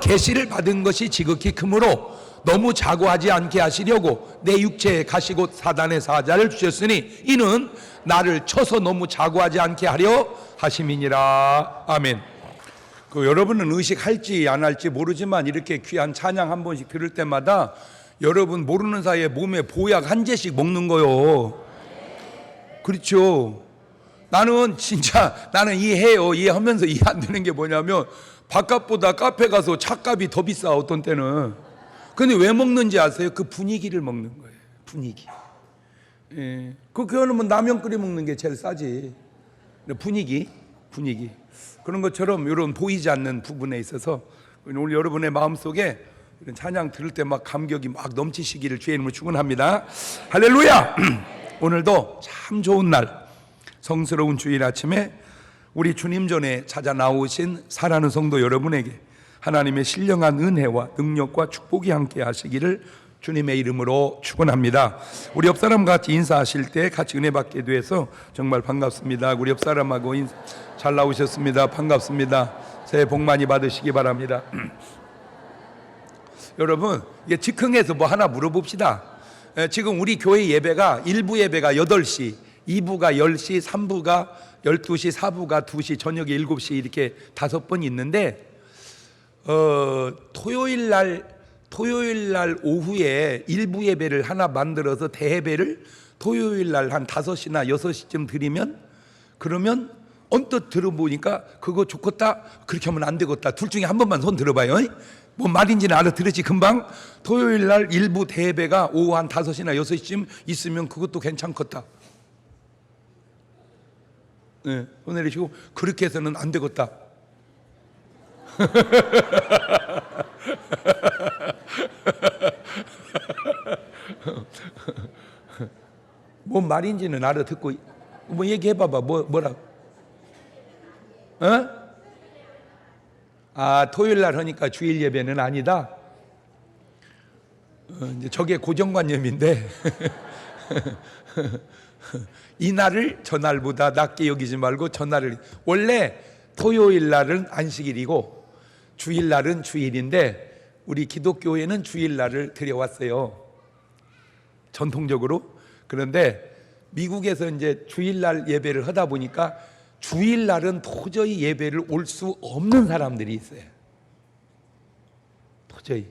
계시를 받은 것이 지극히 크므로 너무 자고하지 않게 하시려고 내 육체에 가시고 사단의 사자를 주셨으니 이는 나를 쳐서 너무 자고하지 않게 하려 하심이니라. 아멘. 여러분은 의식할지 안 할지 모르지만 이렇게 귀한 찬양 한 번씩 들을 때마다 여러분 모르는 사이에 몸에 보약 한 재씩 먹는 거요. 그렇죠. 나는 이해해요. 이해하면서 이해 안 되는 게 뭐냐면 바깥보다 카페 가서 차값이 더 비싸 어떤 때는. 근데 왜 먹는지 아세요? 그 분위기를 먹는 거예요. 분위기. 예. 그거는 뭐 라면 끓여 먹는 게 제일 싸지. 분위기. 그런 것처럼 이런 보이지 않는 부분에 있어서 오늘 여러분의 마음속에 이런 찬양 들을 때 막 감격이 막 넘치시기를 주의 이름으로 축원합니다. 할렐루야. 오늘도 참 좋은 날, 성스러운 주일 아침에 우리 주님 전에 찾아 나오신 사랑하는 성도 여러분에게 하나님의 신령한 은혜와 능력과 축복이 함께 하시기를 주님의 이름으로 축원합니다. 우리 옆 사람 같이 인사하실 때 같이 은혜 받게 돼서 정말 반갑습니다. 우리 옆 사람하고 잘 나오셨습니다. 반갑습니다. 새해 복 많이 받으시기 바랍니다. 여러분, 이게 즉흥해서 뭐 하나 물어봅시다. 지금 우리 교회 예배가 1부 예배가 8시, 2부가 10시, 3부가 12시, 4부가 2시, 저녁에 7시 이렇게 5번 있는데 토요일 날 오후에 1부 예배를 하나 만들어서 대예배를 토요일 날 한 5시나 6시쯤 드리면 그러면 언뜻 들어보니까 그거 좋겠다 그렇게 하면 안 되겠다 둘 중에 한 번만 손 들어봐요. 뭐 말인지는 알아들었지 금방. 토요일 날 1부 대예배가 오후 한 5시나 6시쯤 있으면 그것도 괜찮겠다. 네, 손 내리시고 그렇게 해서는 안 되겠다. 뭔 말인지는 알아듣고 뭐 얘기해봐봐. 뭐라고? 토요일 날 하니까 주일 예배는 아니다. 이제 저게 고정관념인데 이 날을 저 날보다 낮게 여기지 말고 저 날을. 원래 토요일 날은 안식일이고 주일 날은 주일인데 우리 기독교회는 주일 날을 드려왔어요. 전통적으로. 그런데 미국에서 이제 주일 날 예배를 하다 보니까 주일 날은 도저히 예배를 올 수 없는 사람들이 있어요. 도저히.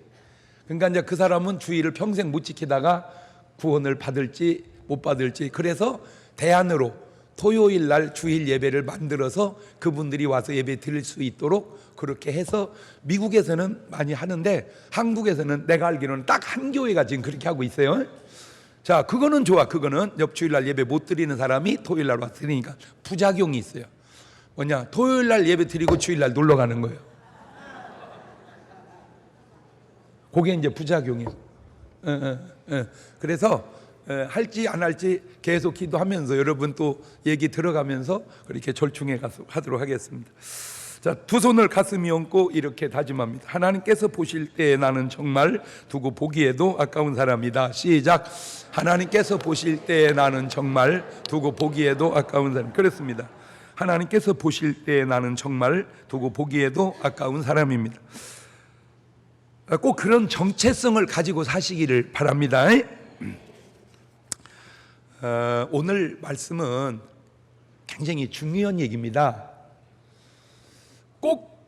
그러니까 이제 그 사람은 주일을 평생 못 지키다가 구원을 받을지 못 받을지. 그래서 대안으로 토요일 날 주일 예배를 만들어서 그분들이 와서 예배 드릴 수 있도록 그렇게 해서 미국에서는 많이 하는데 한국에서는 내가 알기로는 딱 한 교회가 지금 그렇게 하고 있어요. 자, 그거는 좋아. 그거는 옆주일 날 예배 못 드리는 사람이 토요일 날 와서 드리니까 부작용이 있어요. 뭐냐? 토요일 날 예배 드리고 주일 날 놀러 가는 거예요. 그게 이제 부작용이에요. 그래서 할지 안 할지 계속 기도하면서 여러분 또 얘기 들어가면서 그렇게 절충해 가도록 하겠습니다. 자, 두 손을 가슴에 얹고 이렇게 다짐합니다. 하나님께서 보실 때 나는 정말 두고 보기에도 아까운 사람이다. 시작. 하나님께서 보실 때 나는 정말 두고 보기에도 아까운 사람. 그렇습니다. 하나님께서 보실 때 나는 정말 두고 보기에도 아까운 사람입니다. 꼭 그런 정체성을 가지고 사시기를 바랍니다. 오늘 말씀은 굉장히 중요한 얘기입니다. 꼭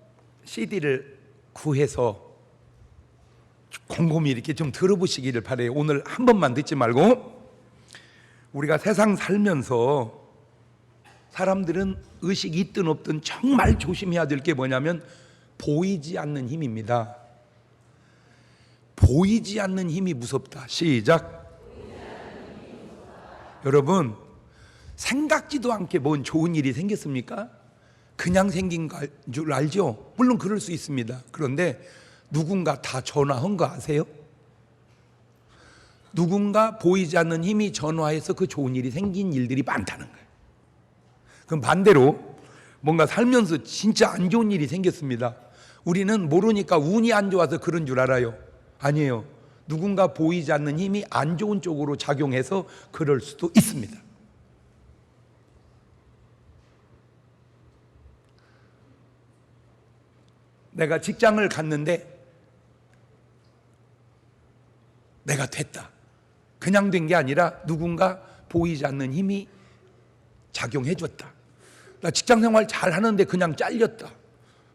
CD를 구해서 곰곰이 이렇게 좀 들어보시기를 바라요. 오늘 한 번만 듣지 말고. 우리가 세상 살면서 사람들은 의식이 있든 없든 정말 조심해야 될 게 뭐냐면 보이지 않는 힘입니다. 보이지 않는 힘이 무섭다. 시작. 여러분, 생각지도 않게 뭔 좋은 일이 생겼습니까? 그냥 생긴 줄 알죠? 물론 그럴 수 있습니다. 그런데 누군가 다 전화한 거 아세요? 누군가 보이지 않는 힘이 전화해서 그 좋은 일이 생긴 일들이 많다는 거예요. 그럼 반대로 뭔가 살면서 진짜 안 좋은 일이 생겼습니다. 우리는 모르니까 운이 안 좋아서 그런 줄 알아요. 아니에요. 누군가 보이지 않는 힘이 안 좋은 쪽으로 작용해서 그럴 수도 있습니다. 내가 직장을 갔는데 그냥 된 게 아니라 누군가 보이지 않는 힘이 작용해 줬다. 나 직장생활 잘 하는데 그냥 잘렸다.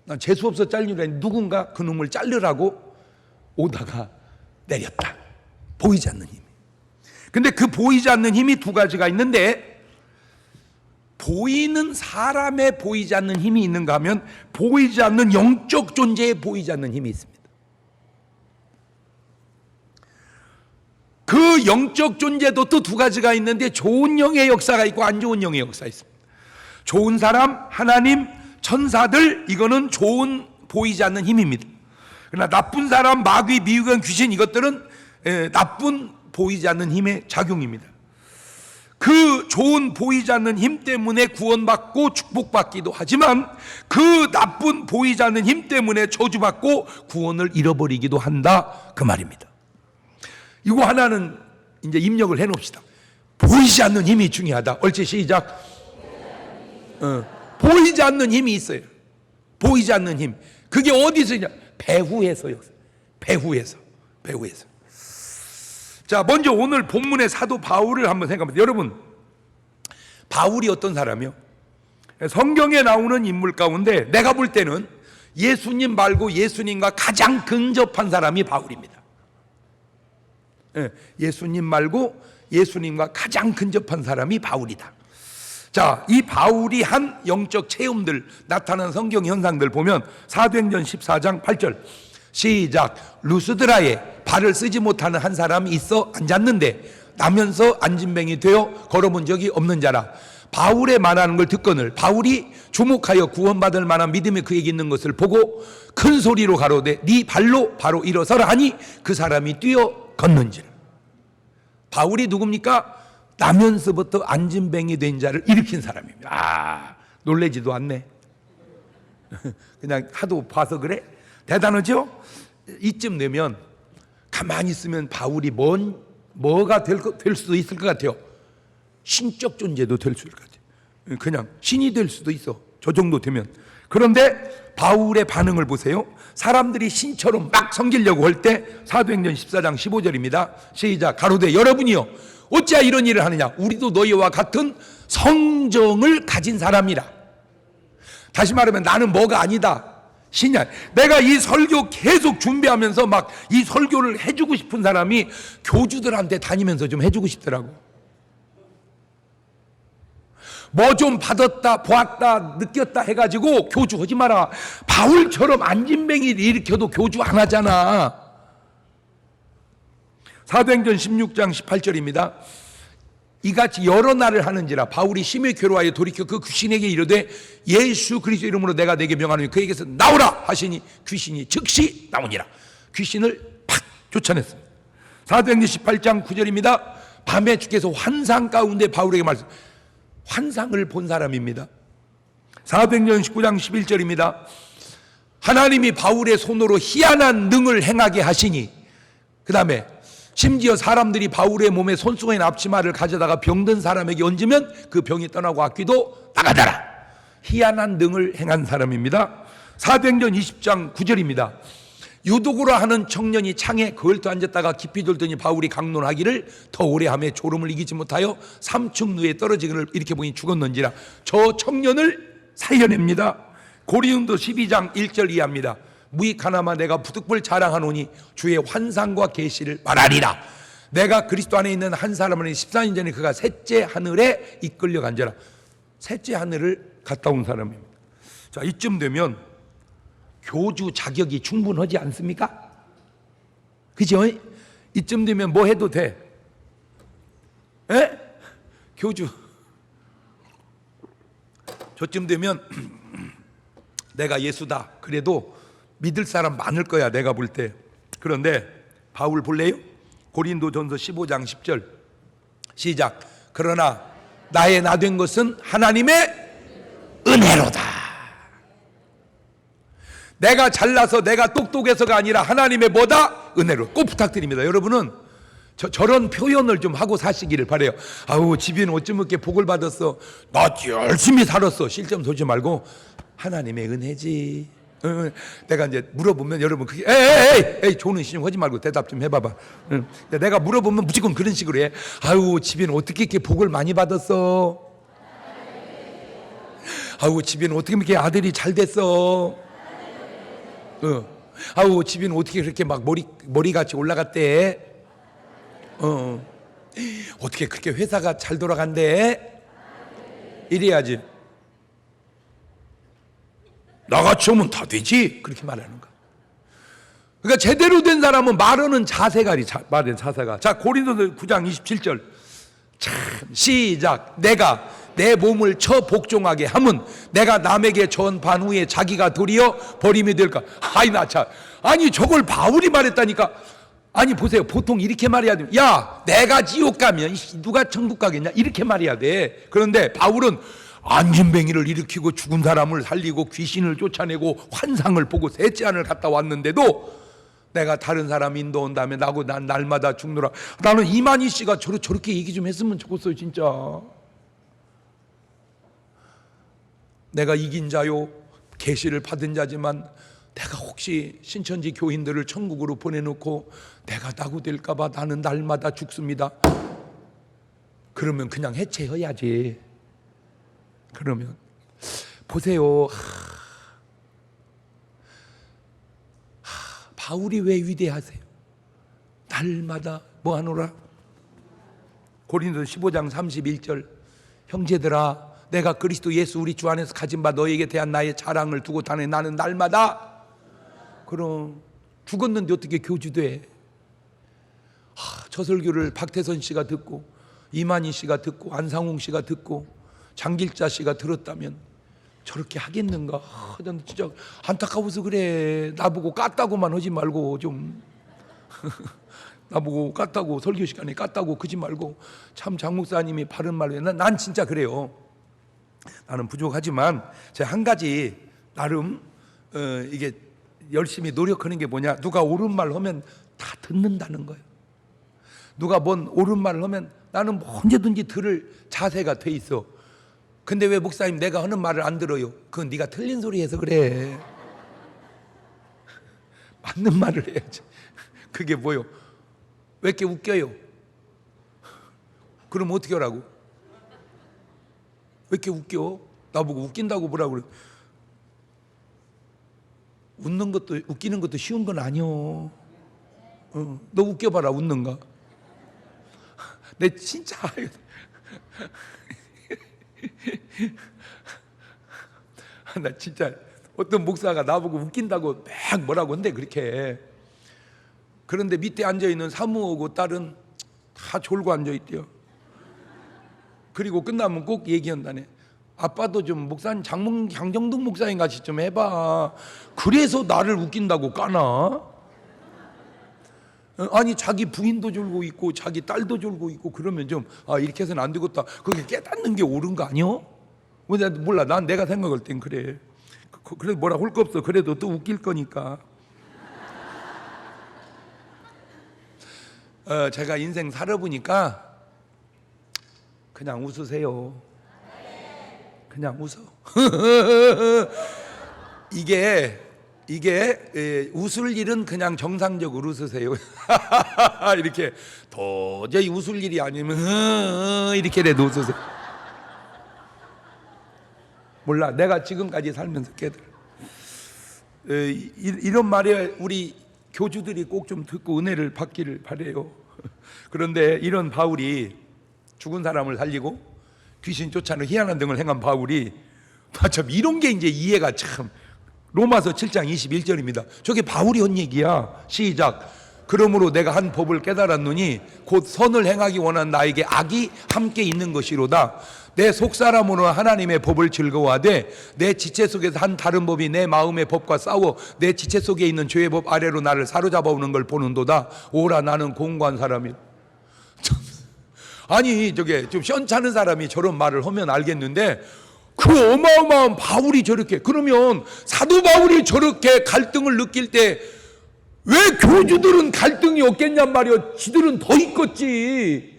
난 재수없어 잘리라니 누군가 그놈을 자르라고 오다가 내렸다. 보이지 않는 힘이. 근데 그 보이지 않는 힘이 두 가지가 있는데, 보이는 사람에 보이지 않는 힘이 있는가 하면 보이지 않는 영적 존재에 보이지 않는 힘이 있습니다. 그 영적 존재도 또 두 가지가 있는데, 좋은 영의 역사가 있고 안 좋은 영의 역사가 있습니다. 좋은 사람, 하나님, 천사들, 이거는 좋은 보이지 않는 힘입니다. 그러나 나쁜 사람, 마귀, 미혹한 귀신, 이것들은 나쁜 보이지 않는 힘의 작용입니다. 그 좋은 보이지 않는 힘 때문에 구원받고 축복받기도 하지만 그 나쁜 보이지 않는 힘 때문에 저주받고 구원을 잃어버리기도 한다, 그 말입니다. 이거 하나는 이제 입력을 해놓읍시다. 보이지 않는 힘이 중요하다. 옳지, 시작. 보이지 않는 힘이 있어요. 보이지 않는 힘. 그게 어디서 있냐? 배후에서요. 배후에서. 자, 먼저 오늘 본문의 사도 바울을 한번 생각해보세요. 여러분, 바울이 어떤 사람이요? 성경에 나오는 인물 가운데 내가 볼 때는 예수님 말고 예수님과 가장 근접한 사람이 바울입니다. 예수님 말고 예수님과 가장 근접한 사람이 바울이다. 자, 이 바울이 한 영적 체험들, 나타난 성경 현상들 보면 사도행전 14장 8절 시작. 루스드라에 발을 쓰지 못하는 한 사람이 있어 앉았는데 나면서 안진뱅이 되어 걸어본 적이 없는 자라. 바울의 말하는 걸 듣거늘 바울이 주목하여 구원받을 만한 믿음이 그에게 있는 것을 보고 큰 소리로 가로되 네 발로 바로 일어서라 하니 그 사람이 뛰어 걷는지라. 바울이 누굽니까? 나면서부터 안진뱅이 된 자를 일으킨 사람입니다. 아, 놀래지도 않네. 그냥 하도 봐서 그래? 대단하죠? 이쯤 되면 가만히 있으면 바울이 뭐가 될 수도 있을 것 같아요. 신적 존재도 될 수 있을 것 같아요. 그냥 신이 될 수도 있어. 저 정도 되면. 그런데 바울의 반응을 보세요. 사람들이 신처럼 막 섬기려고 할 때 사도행전 14장 15절입니다. 시작. 가로되 여러분이요 어찌하여 이런 일을 하느냐? 우리도 너희와 같은 성정을 가진 사람이라. 다시 말하면 나는 뭐가 아니다. 신이야. 내가 이 설교 계속 준비하면서 막 이 설교를 해주고 싶은 사람이 교주들한테 다니면서 좀 해주고 싶더라고. 뭐 좀 받았다, 보았다, 느꼈다 해가지고 교주 하지 마라. 바울처럼 안진뱅이를 일으켜도 교주 안 하잖아. 사도행전 16장 18절입니다. 이같이 여러 날을 하는지라 바울이 심히 괴로워하여 돌이켜 그 귀신에게 이르되 예수 그리스도 이름으로 내가 내게 명하노니 그에게서 나오라 하시니 귀신이 즉시 나오니라. 귀신을 팍 쫓아냈습니다. 사도행전 18장 9절입니다. 밤에 주께서 환상 가운데 바울에게 말씀, 환상을 본 사람입니다. 사도행전 19장 11절입니다. 하나님이 바울의 손으로 희한한 능을 행하게 하시니, 그 다음에 심지어 사람들이 바울의 몸에 손수건인 앞치마를 가져다가 병든 사람에게 얹으면 그 병이 떠나고 악귀도 나가더라. 희한한 능을 행한 사람입니다. 사도행전 20장 9절입니다. 유독으로 하는 청년이 창에 거을떠 앉았다가 깊이 들더니 바울이 강론하기를 더 오래 하며 졸음을 이기지 못하여 3층 누에 떨어지기를 이렇게 보니 죽었는지라. 저 청년을 살려냅니다. 고린도 12장 1절 이하입니다. 무익하나마 내가 부득불 자랑하노니 주의 환상과 계시를 말하리라. 내가 그리스도 안에 있는 한 사람은 14년 전에 그가 셋째 하늘에 이끌려 간지라. 셋째 하늘을 갔다 온 사람입니다. 자, 이쯤 되면 교주 자격이 충분하지 않습니까? 그죠? 이쯤 되면 뭐 해도 돼? 에? 교주. 저쯤 되면 내가 예수다. 그래도 믿을 사람 많을 거야, 내가 볼 때. 그런데 바울 볼래요? 고린도전서 15장 10절 시작. 그러나 나의 나 된 것은 하나님의 은혜로다. 내가 잘나서 내가 똑똑해서가 아니라 하나님의 뭐다? 은혜로. 꼭 부탁드립니다. 여러분은 저런 표현을 좀 하고 사시기를 바라요. 아우, 집에는 어쩜 이렇게 복을 받았어. 나 열심히 살았어. 실점 쏘지 말고 하나님의 은혜지. 내가 이제 물어보면 여러분 그게 에이 좋은 의심 하지 말고 대답 좀 해봐봐. 내가 물어보면 무조건 그런 식으로 해. 아유 집에는 어떻게 이렇게 복을 많이 받았어? 아유 집에는 어떻게 이렇게 아들이 잘 됐어? 아유 집에는 어떻게 그렇게 막 머리같이 올라갔대? 어떻게 그렇게 회사가 잘 돌아간대? 이래야지. 나같이 오면 다 되지 그렇게 말하는 거야. 그러니까 제대로 된 사람은 말하는 자세가 말하는 자세가. 자 고린도서 9장 27절 참 시작. 내가 내 몸을 처 복종하게 함은 내가 남에게 전판 후에 자기가 도리어 버림이 될까. 아이 나 참 아니 저걸 바울이 말했다니까. 아니 보세요 보통 이렇게 말해야 돼. 야 내가 지옥 가면 누가 천국 가겠냐 이렇게 말해야 돼. 그런데 바울은 안진뱅이를 일으키고 죽은 사람을 살리고 귀신을 쫓아내고 환상을 보고 셋째 안을 갔다 왔는데도 내가 다른 사람 인도온 다음에 나고 난 날마다 죽노라. 나는 이만희 씨가 저렇게 얘기 좀 했으면 좋겠어요 진짜. 내가 이긴 자요 계시를 받은 자지만 내가 혹시 신천지 교인들을 천국으로 보내놓고 내가 낙오 될까 봐 나는 날마다 죽습니다. 그러면 그냥 해체해야지. 그러면 보세요. 바울이 왜 위대하세요? 날마다 뭐 하노라? 고린도서 15장 31절 형제들아 내가 그리스도 예수 우리 주 안에서 가진 바 너에게 대한 나의 자랑을 두고 다네. 나는 날마다. 그럼 죽었는데 어떻게 교주돼? 저 설교를 박태선 씨가 듣고 이만희 씨가 듣고 안상홍 씨가 듣고 장길자 씨가 들었다면 저렇게 하겠는가? 난 진짜 안타까워서 그래. 나보고 깠다고만 하지 말고 좀 나보고 깠다고 설교 시간에 깠다고 그러지 말고 참 장 목사님이 바른 말로 해. 난 진짜 그래요. 나는 부족하지만 제가 한 가지 나름 이게 열심히 노력하는 게 뭐냐. 누가 옳은 말 하면 다 듣는다는 거예요. 누가 뭔 옳은 말을 하면 나는 언제든지 들을 자세가 돼 있어. 근데 왜 목사님 내가 하는 말을 안 들어요? 그건 네가 틀린 소리 해서 그래. 맞는 말을 해야지. 그게 뭐요? 왜 이렇게 웃겨요? 그럼 어떻게 하라고? 왜 이렇게 웃겨? 나보고 웃긴다고 뭐라고 그래. 웃는 것도 웃기는 것도 쉬운 건 아니요. 너 웃겨봐라 웃는가? 내 진짜 나 진짜 어떤 목사가 나보고 웃긴다고 막 뭐라고 한대 그렇게. 그런데 밑에 앉아있는 사무하고 딸은 다 졸고 앉아있대요. 그리고 끝나면 꼭 얘기한다네. 아빠도 좀 목사님 장정동 목사님 같이 좀 해봐. 그래서 나를 웃긴다고 까나? 아니 자기 부인도 졸고 있고 자기 딸도 졸고 있고 그러면 좀 이렇게 해서는 안 되겠다. 그게 깨닫는 게 옳은 거 아니요? 몰라. 난 내가 생각할 땐 그래. 그래도 뭐라 할 거 없어. 그래도 또 웃길 거니까. 제가 인생 살아보니까 그냥 웃으세요. 그냥 웃어. 이게 웃을 일은 그냥 정상적으로 웃으세요. 이렇게 도저히 웃을 일이 아니면 이렇게라도 웃으세요. 몰라. 내가 지금까지 살면서 깨달아. 이런 말에 우리 교주들이 꼭 좀 듣고 은혜를 받기를 바래요. 그런데 이런 바울이 죽은 사람을 살리고 귀신 쫓아내는 희한한 등을 행한 바울이 참 이런 게 이제 이해가 참. 로마서 7장 21절입니다. 저게 바울이 한 얘기야. 시작. 그러므로 내가 한 법을 깨달았노니 곧 선을 행하기 원한 나에게 악이 함께 있는 것이로다. 내 속사람으로 하나님의 법을 즐거워하되 내 지체 속에서 한 다른 법이 내 마음의 법과 싸워 내 지체 속에 있는 죄의 법 아래로 나를 사로잡아 오는 걸 보는도다. 오라 나는 공고한 사람이다. 아니 저게 좀 시원찮은 사람이 저런 말을 하면 알겠는데 그 어마어마한 바울이 저렇게, 그러면 사도 바울이 저렇게 갈등을 느낄 때 왜 교주들은 갈등이 없겠냔 말이야. 지들은 더 있겠지.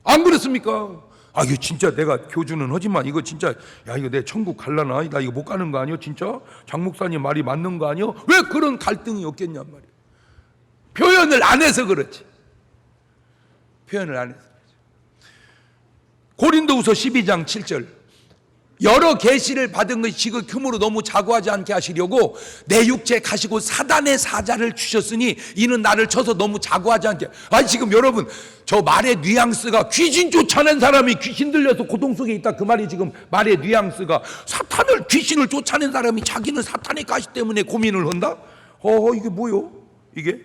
안 그렇습니까? 아, 이거 진짜 내가 교주는 하지만 이거 진짜, 야, 이거 내 천국 갈라나? 나 이거 못 가는 거 아니야? 진짜? 장 목사님 말이 맞는 거 아니야? 왜 그런 갈등이 없겠냔 말이야. 표현을 안 해서 그렇지. 표현을 안 해서 그렇지. 고린도후서 12장 7절. 여러 계시를 받은 것이 지극히 로 너무 자고하지 않게 하시려고 내 육체 가시고 사단의 사자를 주셨으니 이는 나를 쳐서 너무 자고하지 않게. 아니, 지금 여러분, 저 말의 뉘앙스가 귀신 쫓아낸 사람이 귀신 들려서 고통 속에 있다, 그 말이 지금 말의 뉘앙스가. 귀신을 쫓아낸 사람이 자기는 사탄의 가시 때문에 고민을 한다? 이게 뭐요? 이게?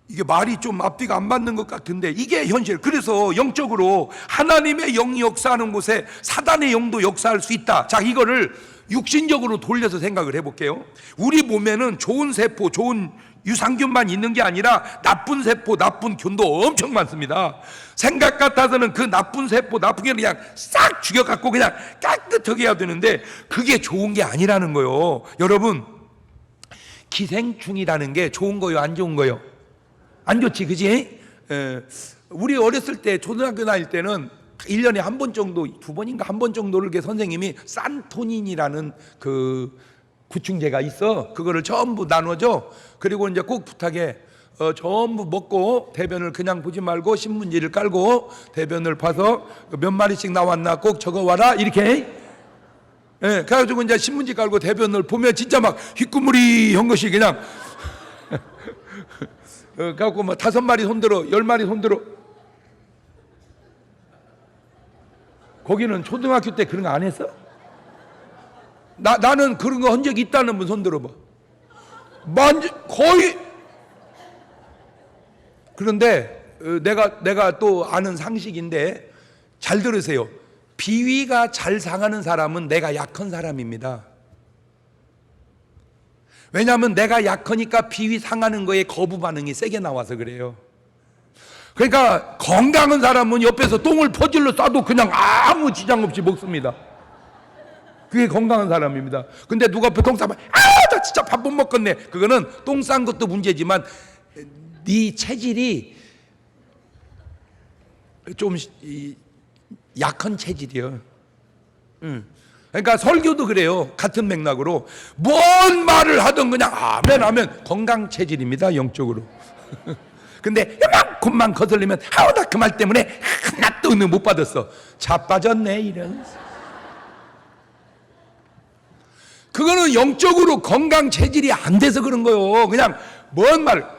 이게 말이 좀 앞뒤가 안 맞는 것 같은데 이게 현실. 그래서 영적으로 하나님의 영이 역사하는 곳에 사단의 영도 역사할 수 있다. 자, 이거를 육신적으로 돌려서 생각을 해볼게요. 우리 몸에는 좋은 세포, 좋은 유산균만 있는 게 아니라 나쁜 세포, 나쁜 균도 엄청 많습니다. 생각 같아서는 그 나쁜 세포, 나쁜 균 그냥 싹 죽여갖고 그냥 깨끗하게 해야 되는데 그게 좋은 게 아니라는 거예요. 여러분, 기생충이라는 게 좋은 거요, 안 좋은 거요? 안 좋지, 그지? 우리 어렸을 때 초등학교 다닐 때는 1년에 한 번 정도, 2번인가 한 번 정도를 이렇게 선생님이 산토닌이라는 그 구충제가 있어. 그거를 전부 나눠줘. 그리고 이제 꼭 부탁해. 전부 먹고 대변을 그냥 보지 말고 신문지를 깔고 대변을 봐서 몇 마리씩 나왔나 꼭 적어와라. 이렇게. 그래가지고 이제 신문지 깔고 대변을 보면 진짜 막 휘꾸무리한 것이 그냥 갖고 뭐 5마리 손들어, 10마리 손들어. 거기는 초등학교 때 그런 거 안 했어? 나는 그런 거 한 적이 있다는 분 손들어 봐. 거의. 그런데 내가 또 아는 상식인데 잘 들으세요. 비위가 잘 상하는 사람은 내가 약한 사람입니다. 왜냐하면 내가 약하니까 비위 상하는 거에 거부 반응이 세게 나와서 그래요. 그러니까 건강한 사람은 옆에서 똥을 퍼질러 싸도 그냥 아무 지장 없이 먹습니다. 그게 건강한 사람입니다. 근데 누가 똥 싸면 나 진짜 밥 못 먹겠네. 그거는 똥 싼 것도 문제지만 네 체질이 좀 약한 체질이에요. 그러니까 설교도 그래요. 같은 맥락으로 뭔 말을 하든 그냥 아멘 하면 건강 체질입니다, 영적으로. 근데 이만큼만 거슬리면 나 그 말 때문에 하나도 은혜 못 받았어. 자빠졌네 이런. 그거는 영적으로 건강 체질이 안 돼서 그런 거요. 그냥 뭔 말.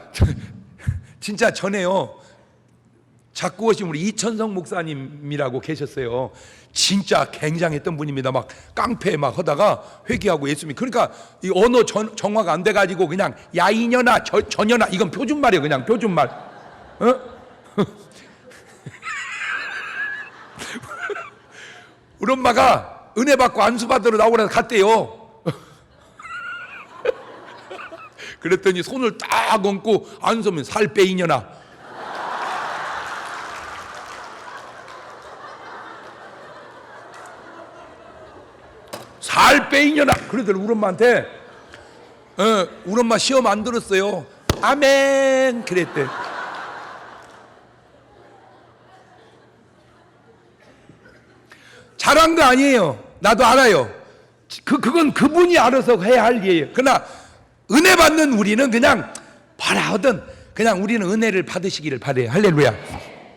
진짜 전에요, 자꾸 오신 우리 이천성 목사님이라고 계셨어요. 진짜 굉장했던 분입니다. 막 깡패 막 하다가 회개하고 예수 믿. 그러니까 이 언어 정화가 안 돼가지고 그냥 야 이년아 저년아 이건 표준말이에요. 그냥 표준말. 우리 엄마가 은혜 받고 안수 받으러 나오라서 갔대요. 그랬더니 손을 딱 얹고 안수면 살 빼 이년아. 살 빼 이년아. 그러더니 우리 엄마한테 우리 엄마 시험 안 들었어요. 아멘 그랬대. 잘한 거 아니에요. 나도 알아요. 그건 그분이 알아서 해야 할 일이에요. 그러나 은혜 받는 우리는 그냥 바라 하든 그냥 우리는 은혜를 받으시기를 바래요. 할렐루야.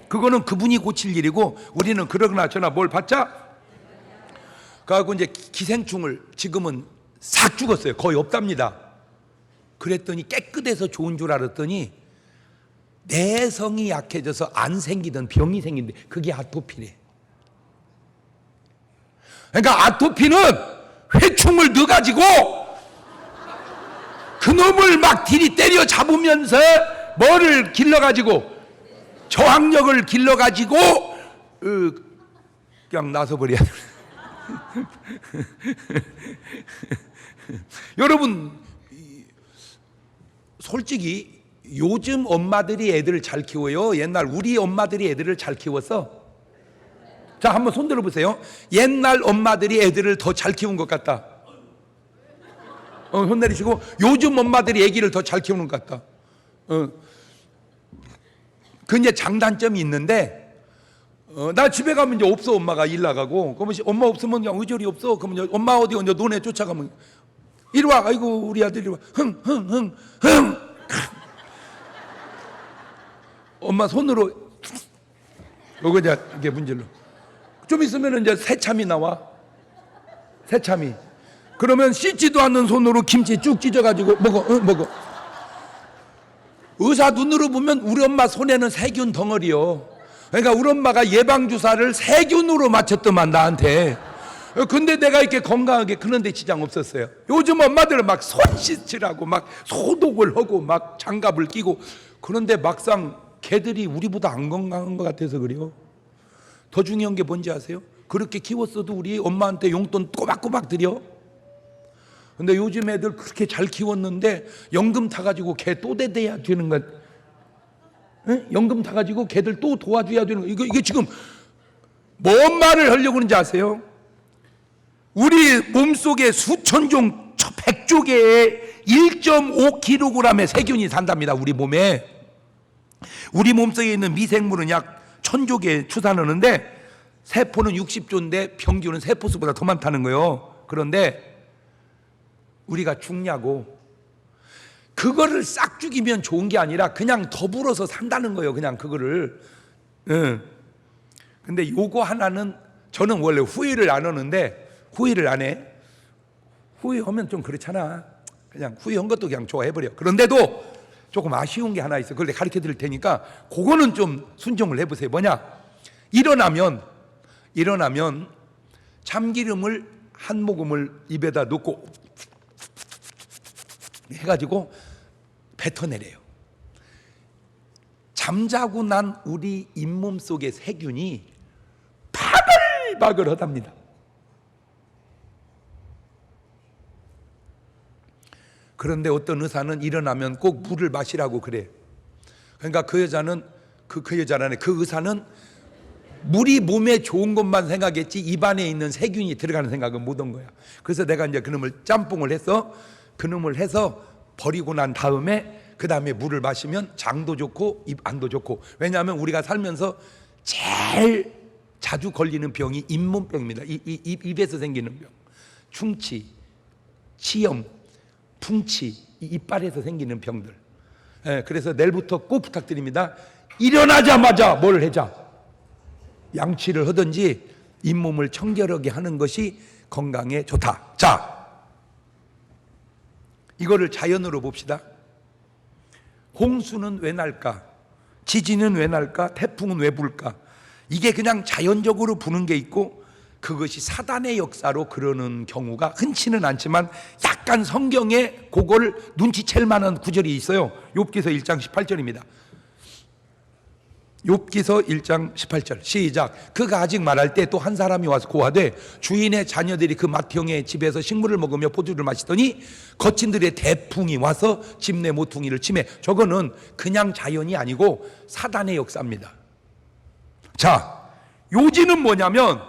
그거는 그분이 고칠 일이고 우리는 그러거나 저나 뭘 받자. 그래갖고 이제 기생충을 지금은 싹 죽었어요. 거의 없답니다. 그랬더니 깨끗해서 좋은 줄 알았더니 내성이 약해져서 안 생기던 병이 생긴대. 그게 아토피래. 그러니까 아토피는 회충을 넣어가지고 그놈을 막 들이 때려 잡으면서 뭐를 길러가지고 저항력을 길러가지고 그냥 나서버려야 돼. 여러분 솔직히 요즘 엄마들이 애들을 잘 키워요? 옛날 우리 엄마들이 애들을 잘 키웠어? 자, 한번 손 들어보세요. 옛날 엄마들이 애들을 더 잘 키운 것 같다. 손 내리시고 요즘 엄마들이 애기를 더 잘 키우는 것 같다. 그 이제 장단점이 있는데 나 집에 가면 이제 없어. 엄마가 일 나가고. 그러면 엄마 없으면 그냥 의절이 없어. 그러면 이제 엄마 어디 이제 논에 쫓아가면 이리 와. 아이고 우리 아들 이리 와. 흥. 엄마 손으로 요거 이제 이게 문질러. 좀 있으면 이제 새참이 나와. 새참이. 그러면 씻지도 않는 손으로 김치 쭉 찢어가지고 먹어. 의사 눈으로 보면 우리 엄마 손에는 세균 덩어리요. 그러니까 우리 엄마가 예방주사를 세균으로 맞췄더만 나한테. 근데 내가 이렇게 건강하게 그런데 지장 없었어요. 요즘 엄마들은 막 손 씻으라고 막 소독을 하고 막 장갑을 끼고. 그런데 막상 개들이 우리보다 안 건강한 것 같아서 그래요. 더 중요한 게 뭔지 아세요? 그렇게 키웠어도 우리 엄마한테 용돈 꼬박꼬박 드려. 근데 요즘 애들 그렇게 잘 키웠는데 연금 타가지고 개 또 대대야 되는 것. 연금 타가지고 개들 또 도와줘야 되는 거. 이게 지금 뭔 말을 하려고 하는지 아세요? 우리 몸속에 수천 종, 100조 개의 1.5kg의 세균이 산답니다. 우리 몸에. 우리 몸속에 있는 미생물은 약 1000조 개 추산하는데 세포는 60조인데 평균은 세포수보다 더 많다는 거예요. 그런데 우리가 죽냐고. 그거를 싹 죽이면 좋은 게 아니라 그냥 더불어서 산다는 거예요. 그냥 그거를. 근데 요거 하나는 저는 원래 후회를 안 하는데 후회를 안 해. 후회하면 좀 그렇잖아. 그냥 후회한 것도 그냥 좋아해버려. 그런데도 조금 아쉬운 게 하나 있어. 그걸 가르쳐 드릴 테니까 그거는 좀 순종을 해보세요. 뭐냐? 일어나면 참기름을 한 모금을 입에다 넣고 해가지고 뱉어내래요. 잠자고 난 우리 잇몸 속의 세균이 바글바글 하답니다. 그런데 어떤 의사는 일어나면 꼭 물을 마시라고 그래. 그러니까 그 의사는 물이 몸에 좋은 것만 생각했지 입안에 있는 세균이 들어가는 생각은 못 한 거야. 그래서 내가 이제 그놈을 짬뽕을 해서 버리고 난 다음에 그 다음에 물을 마시면 장도 좋고 입 안도 좋고. 왜냐하면 우리가 살면서 제일 자주 걸리는 병이 잇몸병입니다. 입에서 생기는 병. 충치, 치염, 풍치, 이 이빨에서 생기는 병들. 그래서 내일부터 꼭 부탁드립니다. 일어나자마자 뭘 하자. 양치를 하든지 잇몸을 청결하게 하는 것이 건강에 좋다. 자, 이거를 자연으로 봅시다. 홍수는 왜 날까? 지진은 왜 날까? 태풍은 왜 불까? 이게 그냥 자연적으로 부는 게 있고 그것이 사단의 역사로 그러는 경우가 흔치는 않지만 약간 성경에 그걸 눈치챌 만한 구절이 있어요. 욥기서 1장 18절입니다. 욥기서 1장 18절 시작. 그가 아직 말할 때 또 한 사람이 와서 고하되 주인의 자녀들이 그 맏형의 집에서 식물을 먹으며 포도주를 마시더니 거친들의 대풍이 와서 집 내 모퉁이를 치매. 저거는 그냥 자연이 아니고 사단의 역사입니다. 자, 요지는 뭐냐면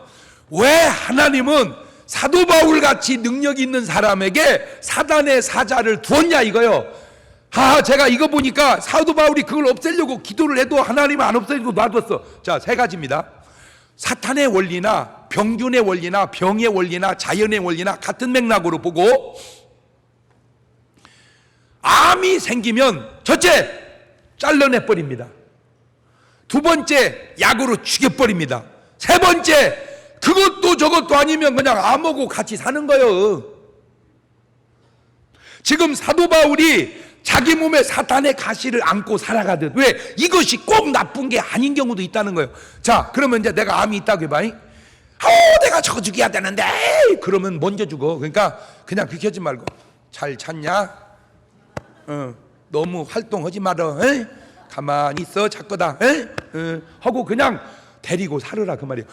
왜 하나님은 사도 바울 같이 능력 있는 사람에게 사단의 사자를 두었냐 이거요. 제가 이거 보니까 사도 바울이 그걸 없애려고 기도를 해도 하나님은 안 없애고 놔뒀어. 자, 세 가지입니다. 사탄의 원리나 병균의 원리나 병의 원리나 자연의 원리나 같은 맥락으로 보고 암이 생기면 첫째 잘라내버립니다. 두 번째 약으로 죽여버립니다. 세 번째 그것도 저것도 아니면 그냥 암하고 같이 사는 거예요. 지금 사도 바울이 자기 몸에 사탄의 가시를 안고 살아가듯 왜 이것이 꼭 나쁜 게 아닌 경우도 있다는 거예요. 자, 그러면 이제 내가 암이 있다고 해봐. 내가 저거 죽여야 되는데 그러면 먼저 죽어. 그러니까 그냥 그렇게 하지 말고 잘 잤냐? 너무 활동하지 마라. 가만히 있어 작거다. 하고 그냥 데리고 살으라 그 말이에요.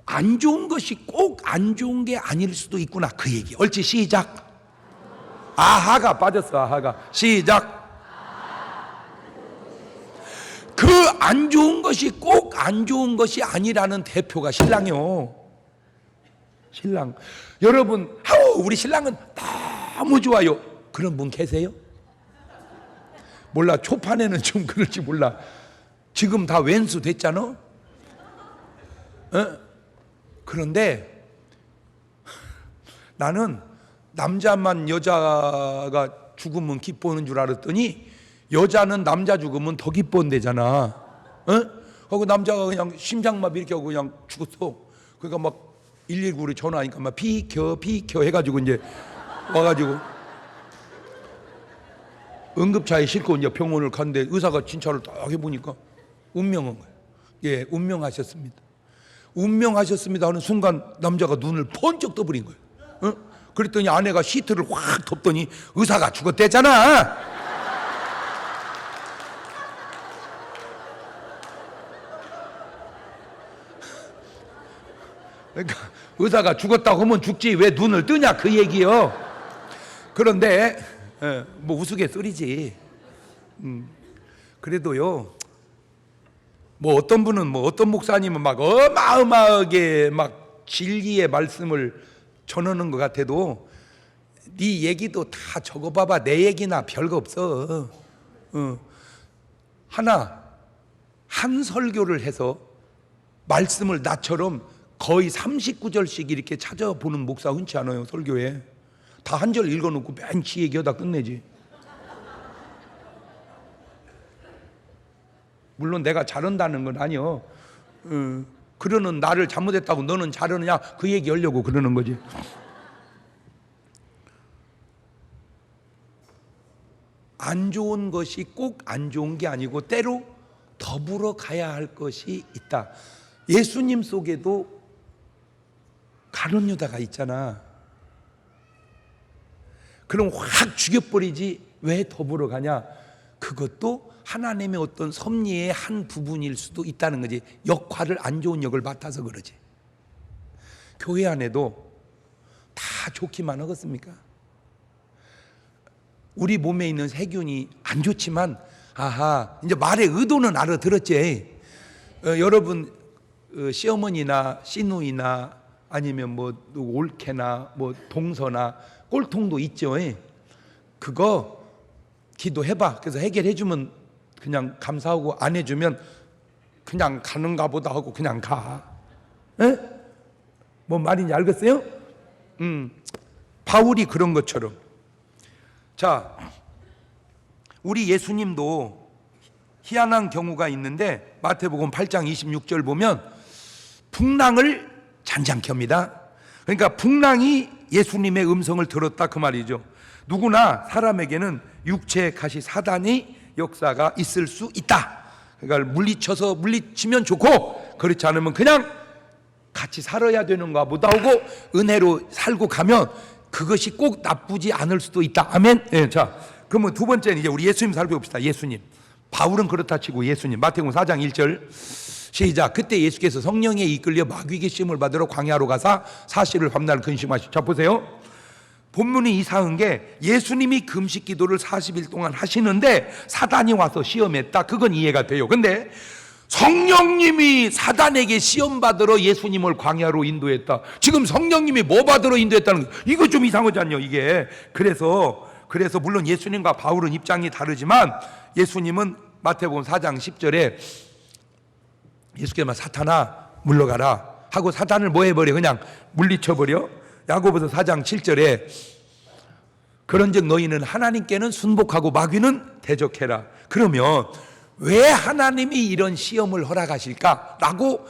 안 좋은 것이 꼭 안 좋은 게 아닐 수도 있구나 그 얘기. 옳지, 시작. 아하가 빠졌어. 아하가. 시작. 그 안 좋은 것이 꼭 안 좋은 것이 아니라는 대표가 신랑이요. 신랑. 여러분, 우리 신랑은 너무 좋아요. 그런 분 계세요? 몰라. 초판에는 좀 그럴지 몰라. 지금 다 왼수 됐잖아. 어? 그런데 나는 남자만 여자가 죽으면 기뻐하는 줄 알았더니 여자는 남자 죽으면 더 기뻐한대잖아. 어? 하고 남자가 그냥 심장마비 이렇게 하고 그냥 죽었어. 그러니까 막 119로 전화하니까 막 비켜 해가지고 이제 와가지고 응급차에 싣고 이제 병원을 갔는데 의사가 진찰을 딱 해보니까 운명한 거예요. 예, 운명하셨습니다. 운명하셨습니다 하는 순간 남자가 눈을 번쩍 떠버린 거예요. 어? 그랬더니 아내가 시트를 확 덮더니 의사가 죽었대잖아. 그러니까 의사가 죽었다고 하면 죽지 왜 눈을 뜨냐 그 얘기요. 그런데 뭐 우스갯소리지. 그래도요. 뭐 어떤 분은 뭐 어떤 목사님은 막 어마어마하게 막 진리의 말씀을 전하는 것 같아도 네 얘기도 다 적어봐봐. 내 얘기나 별거 없어. 한 설교를 해서 말씀을 나처럼 거의 39절씩 이렇게 찾아보는 목사 흔치 않아요. 설교에 다 한 절 읽어놓고 맨 지 얘기하다 끝내지. 물론 내가 잘한다는 건 아니요. 그러는 나를 잘못했다고 너는 잘하느냐 그 얘기 하려고 그러는 거지. 안 좋은 것이 꼭 안 좋은 게 아니고 때로 더불어 가야 할 것이 있다. 예수님 속에도 가룟 유다가 있잖아. 그럼 확 죽여버리지 왜 더불어 가냐? 그것도 하나님의 어떤 섭리의 한 부분일 수도 있다는 거지. 역할을 안 좋은 역을 맡아서 그러지. 교회 안에도 다 좋기만 하겠습니까? 우리 몸에 있는 세균이 안 좋지만 아하 이제 말의 의도는 알아들었지. 여러분 시어머니나 시누이나 아니면 뭐 올케나 뭐 동서나 꼴통도 있죠. 그거 기도해봐. 그래서 해결해주면 그냥 감사하고 안 해주면 그냥 가는가 보다 하고 그냥 가. 에? 뭔 말인지 알겠어요? 바울이 그런 것처럼. 자, 우리 예수님도 희한한 경우가 있는데 마태복음 8장 26절 보면 풍랑을 잔잔케 합니다. 그러니까 풍랑이 예수님의 음성을 들었다 그 말이죠. 누구나 사람에게는 육체 가시 사단의 역사가 있을 수 있다. 그러니까 물리치면 좋고 그렇지 않으면 그냥 같이 살아야 되는가 보다 하고 은혜로 살고 가면 그것이 꼭 나쁘지 않을 수도 있다. 아멘. 네, 자, 그러면 두 번째는 이제 우리 예수님 살펴봅시다. 예수님. 바울은 그렇다 치고 예수님. 마태복음 4장 1절 시작. 그때 예수께서 성령에 이끌려 마귀에게 시험을 받으러 광야로 가사 40일 밤낮 근심하시고. 자 보세요. 본문이 이상한 게 예수님이 금식 기도를 40일 동안 하시는데 사단이 와서 시험했다. 그건 이해가 돼요. 근데 성령님이 사단에게 시험 받으러 예수님을 광야로 인도했다. 지금 성령님이 뭐 받으러 인도했다는 거 이거 좀 이상하지 않냐 이게. 그래서 물론 예수님과 바울은 입장이 다르지만 예수님은 마태복음 4장 10절에 예수께서 사탄아 물러가라 하고 사탄을 뭐 해버려? 그냥 물리쳐버려. 야고보서 4장 7절에 그런즉 너희는 하나님께는 순복하고 마귀는 대적해라. 그러면 왜 하나님이 이런 시험을 허락하실까? 라고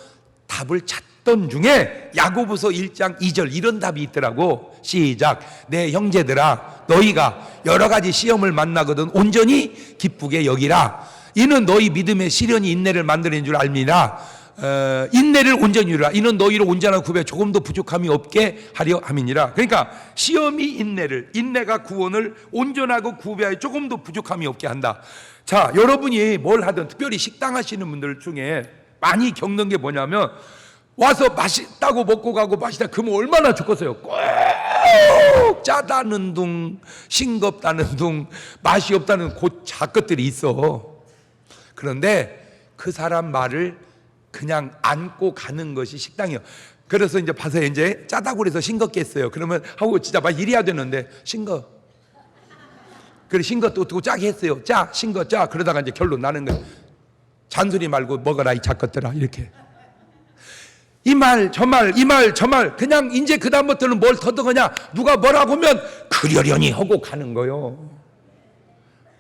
답을 찾던 중에 야고보서 1장 2절 이런 답이 있더라고. 시작. 내 형제들아 너희가 여러 가지 시험을 만나거든 온전히 기쁘게 여기라. 이는 너희 믿음의 시련이 인내를 만드는 줄 알미라. 인내를 온전히 이루라. 이는 너희를 온전한 구별에 조금도 부족함이 없게 하려 함이니라. 그러니까 시험이 인내가 구원을 온전하고 구별에 조금도 부족함이 없게 한다. 자, 여러분이 뭘 하든 특별히 식당 하시는 분들 중에 많이 겪는 게 뭐냐면 와서 맛있다고 먹고 가고 맛있다 그러면 얼마나 좋겠어요. 꼭 짜다는 둥 싱겁다는 둥 맛이 없다는 그 것들이 있어. 그런데 그 사람 말을 그냥 안고 가는 것이 식당이에요. 그래서 이제 봐서 이제 짜다고 그래서 싱겁게 했어요. 그러면 하고 진짜 막 이래야 되는데 싱거. 그래 싱거 또 짜게 했어요. 짜 싱거 짜 그러다가 이제 결론 나는 거예요. 잔소리 말고 먹어라 이 작것들아. 이렇게 이 말 저 말 이 말 저 말 그냥 이제 그 다음부터는 뭘 터득하냐, 누가 뭐라고 하면 그러려니 하고 가는 거요.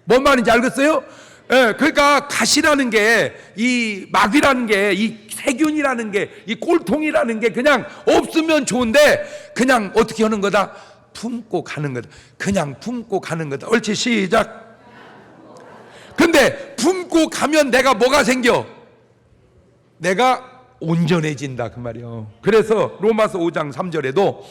뭔 말인지 알겠어요? 예, 그러니까 가시라는 게, 이 마귀라는 게, 이 세균이라는 게, 이 꼴통이라는 게 그냥 없으면 좋은데 그냥 어떻게 하는 거다? 품고 가는 거다. 그냥 품고 가는 거다. 옳지, 시작. 근데 품고 가면 내가 뭐가 생겨? 내가 온전해진다 그 말이요. 그래서 로마서 5장 3절에도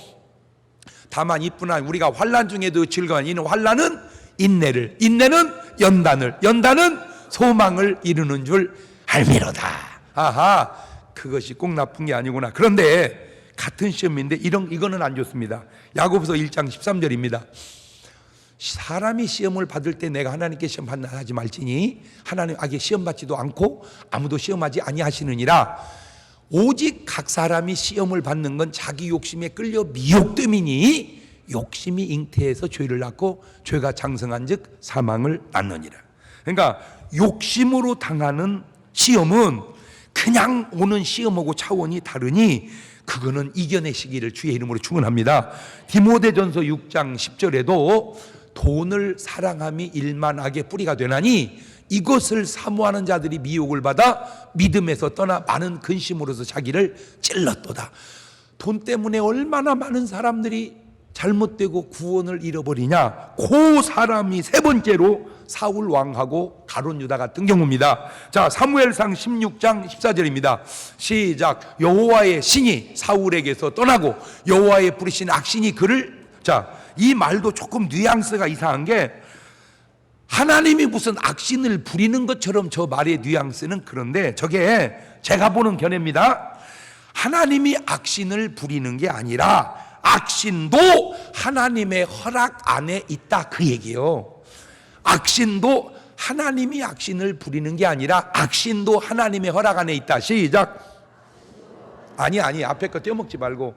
다만 이뿐아 우리가 환난 중에도 즐거운 이는 환난은 인내를, 인내는 연단을, 연단은 소망을 이루는 줄 알미로다. 아하, 그것이 꼭 나쁜 게 아니구나. 그런데 같은 시험인데 이거는 안 좋습니다. 야고보서 1장 13절입니다. 사람이 시험을 받을 때 내가 하나님께 시험 받나 하지 말지니 하나님 아게 시험 받지도 않고 아무도 시험하지 아니하시느니라. 오직 각 사람이 시험을 받는 건 자기 욕심에 끌려 미혹됨이니 욕심이 잉태해서 죄를 낳고 죄가 장성한즉 사망을 낳느니라. 그러니까 욕심으로 당하는 시험은 그냥 오는 시험하고 차원이 다르니 그거는 이겨내시기를 주의 이름으로 축원합니다. 디모데전서 6장 10절에도 돈을 사랑함이 일만하게 뿌리가 되나니 이것을 사모하는 자들이 미혹을 받아 믿음에서 떠나 많은 근심으로서 자기를 찔렀도다. 돈 때문에 얼마나 많은 사람들이 잘못되고 구원을 잃어버리냐. 그 사람이 세 번째로 사울 왕하고 가룟 유다 같은 경우입니다. 자, 사무엘상 16장 14절입니다. 시작. 여호와의 신이 사울에게서 떠나고 여호와의 부르신 악신이 그를, 자, 이 말도 조금 뉘앙스가 이상한 게 하나님이 무슨 악신을 부리는 것처럼 저 말의 뉘앙스는 그런데 저게 제가 보는 견해입니다. 하나님이 악신을 부리는 게 아니라 악신도 하나님의 허락 안에 있다 그 얘기예요. 악신도 하나님이 악신을 부리는 게 아니라 악신도 하나님의 허락 안에 있다. 시작. 아니 앞에 거 떼어먹지 말고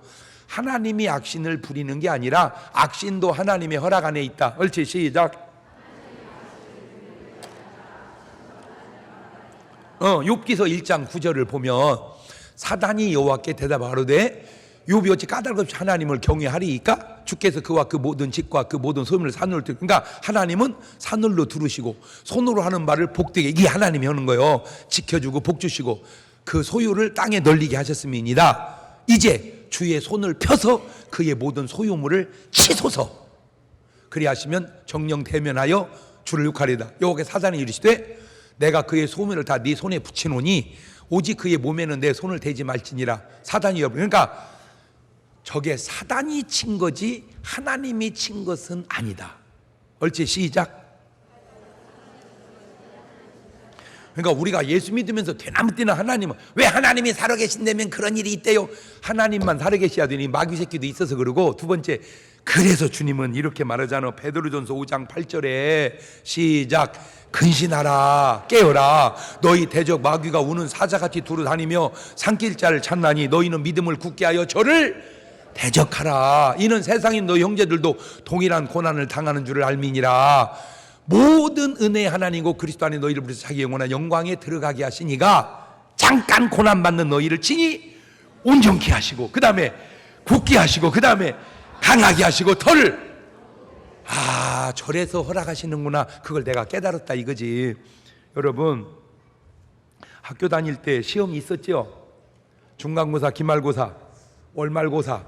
하나님이 악신을 부리는 게 아니라 악신도 하나님의 허락 안에 있다. 옳지, 시작. 욥기서 1장 9절을 보면 사단이 여호와께 대답하로되 욥이 어찌 까닭없이 하나님을 경외하리이까? 주께서 그와 그 모든 집과 그 모든 소유를 산으로 두고, 그러니까 하나님은 산으로 두르시고 손으로 하는 말을 복되게, 이게 하나님이 하는 거예요. 지켜주고 복주시고 그 소유를 땅에 널리게 하셨음이니이다. 이제 주의 손을 펴서 그의 모든 소유물을 치소서. 그리하시면 정령 대면하여 주를 욕하리다. 여호와께서 사단에 이르시되 내가 그의 소유물을 다 네 손에 붙이노니 오직 그의 몸에는 내 손을 대지 말지니라. 사단이 여러분, 그러니까 저게 사단이 친 거지 하나님이 친 것은 아니다. 옳지, 시작. 그러니까 우리가 예수 믿으면서 되나무띠나 하나님은 왜 하나님이 살아계신다면 그런 일이 있대요. 하나님만 살아계셔야 되니 마귀 새끼도 있어서 그러고, 두 번째 그래서 주님은 이렇게 말하잖아. 베드로전서 5장 8절에 시작. 근신하라, 깨어라. 너희 대적 마귀가 우는 사자같이 두루다니며 삼킬 자를 찾나니 너희는 믿음을 굳게 하여 저를 대적하라. 이는 세상인 너희 형제들도 동일한 고난을 당하는 줄을 알미니라. 모든 은혜의 하나님이고 그리스도 안에 너희를 부르셔 자기 영원한 영광에 들어가게 하시니가 잠깐 고난받는 너희를 친히 온전케 하시고 그 다음에 굳게 하시고 그 다음에 강하게 하시고 털을, 아, 저래서 허락하시는구나. 그걸 내가 깨달았다 이거지. 여러분, 학교 다닐 때 시험이 있었죠. 중간고사, 기말고사, 월말고사.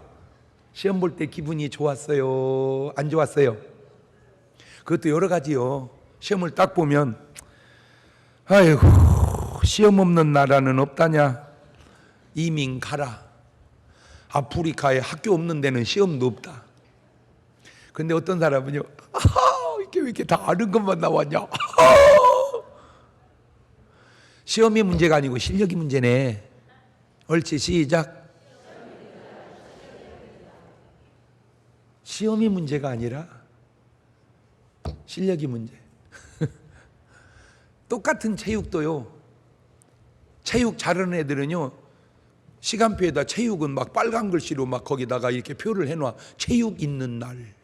시험 볼 때 기분이 좋았어요? 안 좋았어요? 그것도 여러 가지요. 시험을 딱 보면 아이고, 시험 없는 나라는 없다냐. 이민 가라. 아프리카에 학교 없는 데는 시험도 없다. 근데 어떤 사람은요, 이게 왜 이렇게 다 아는 것만 나왔냐. 시험이 문제가 아니고 실력이 문제네. 옳지, 시작. 시험이 문제가 아니라 실력이 문제. 똑같은 체육도요, 체육 잘하는 애들은요 시간표에다 체육은 막 빨간 글씨로 막 거기다가 이렇게 표를 해놔. 체육 있는 날.